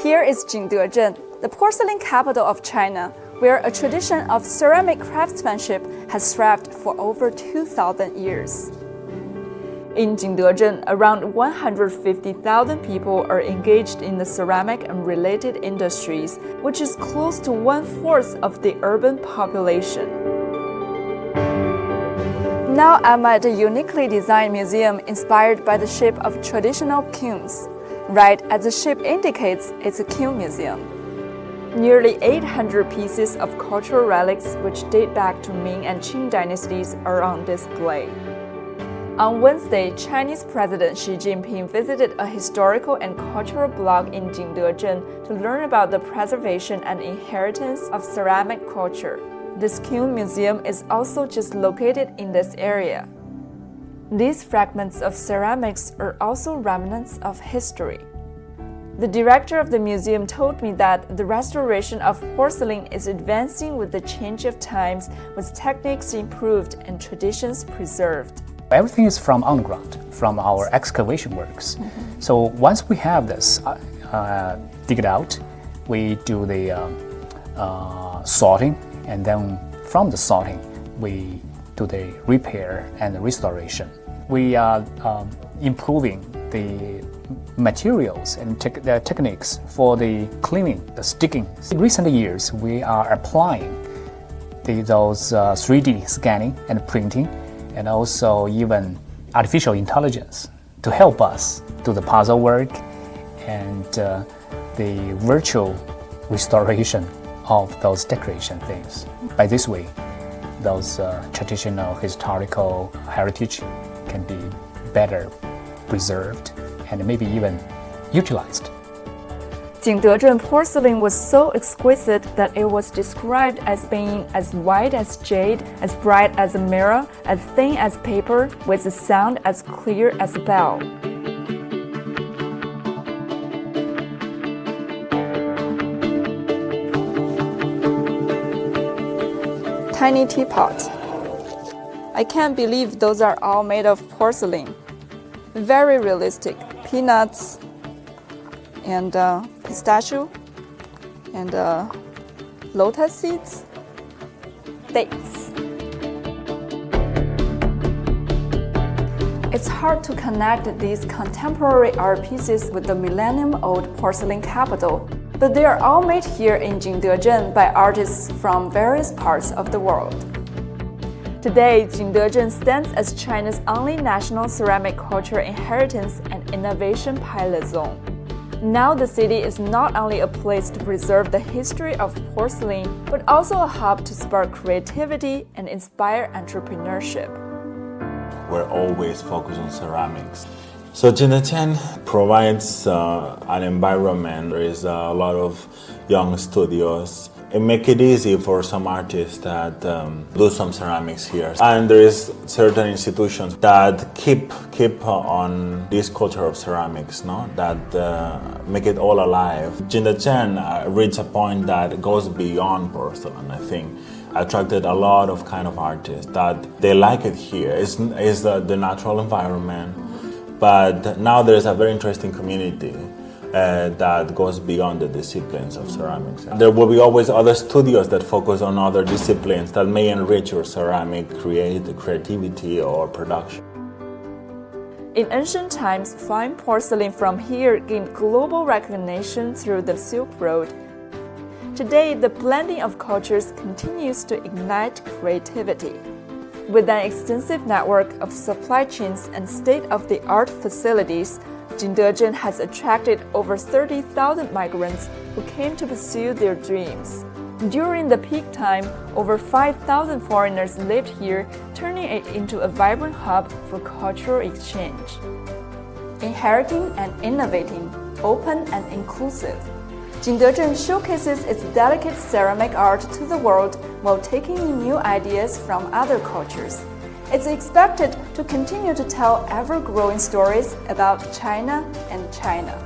Here is Дэژên, the porcelain capital of China, where a tradition of ceramic craftsmanship has thrived for over 2,000 years. In Дэژên, around 150,000 people are engaged in the ceramic and related industries, which is close to 1/4 of the urban population. Now I'm at a uniquely designed museum inspired by the shape of traditional kilns. Right as the shape indicates, it's a kiln museum. Nearly 800 pieces of cultural relics which date back to Ming and Qing dynasties are on display. On Wednesday, Chinese President Xi Jinping visited a historical and cultural blog in Дэژên to learn about the preservation and inheritance of ceramic culture. This kiln museum is also just located in this area. These fragments of ceramics are also remnants of history. The director of the museum told me that the restoration of porcelain is advancing with the change of times, with techniques improved and traditions preserved. Everything is from underground, from our excavation works. So once we have this, dig it out, we do the sorting, and then from the sorting, we do the repair and the restoration. We are improving the materials and the techniques for the cleaning, the sticking. In recent years, we are applying those 3D scanning and printing, and also even artificial intelligence to help us do the puzzle work and the virtual restoration of those decoration things. By this way, those traditional historical heritage can be better preserved and maybe even utilized. Дэژên porcelain was so exquisite that it was described as being as white as jade, as bright as a mirror, as thin as paper, with a sound as clear as a bell. Tiny teapot. I can't believe those are all made of porcelain. Very realistic. Peanuts and pistachio and lotus seeds, dates. It's hard to connect these contemporary art pieces with the millennium-old porcelain capital, but they are all made here in Дэژên by artists from various parts of the world. Today, Дэژên stands as China's only national ceramic culture inheritance and innovation pilot zone. Now the city is not only a place to preserve the history of porcelain, but also a hub to spark creativity and inspire entrepreneurship. We're always focused on ceramics. So Дэژên provides an environment. There is a lot of young studios. It makes it easy for some artists that do some ceramics here. And there is certain institutions that keep on this culture of ceramics, no? That make it all alive. Дэژên reached a point that goes beyond porcelain, I think. Attracted a lot of kind of artists that they like it here. It's the natural environment, but now there is a very interesting community that goes beyond the disciplines of ceramics. There will be always other studios that focus on other disciplines that may enrich your ceramic creativity or production. In ancient times, fine porcelain from here gained global recognition through the Silk Road. Today, the blending of cultures continues to ignite creativity. With an extensive network of supply chains and state-of-the-art facilities, Дэژên has attracted over 30,000 migrants who came to pursue their dreams. During the peak time, over 5,000 foreigners lived here, turning it into a vibrant hub for cultural exchange. Inheriting and innovating, open and inclusive, Дэژên showcases its delicate ceramic art to the world while taking in new ideas from other cultures. It's expected to continue to tell ever-growing stories about China and China.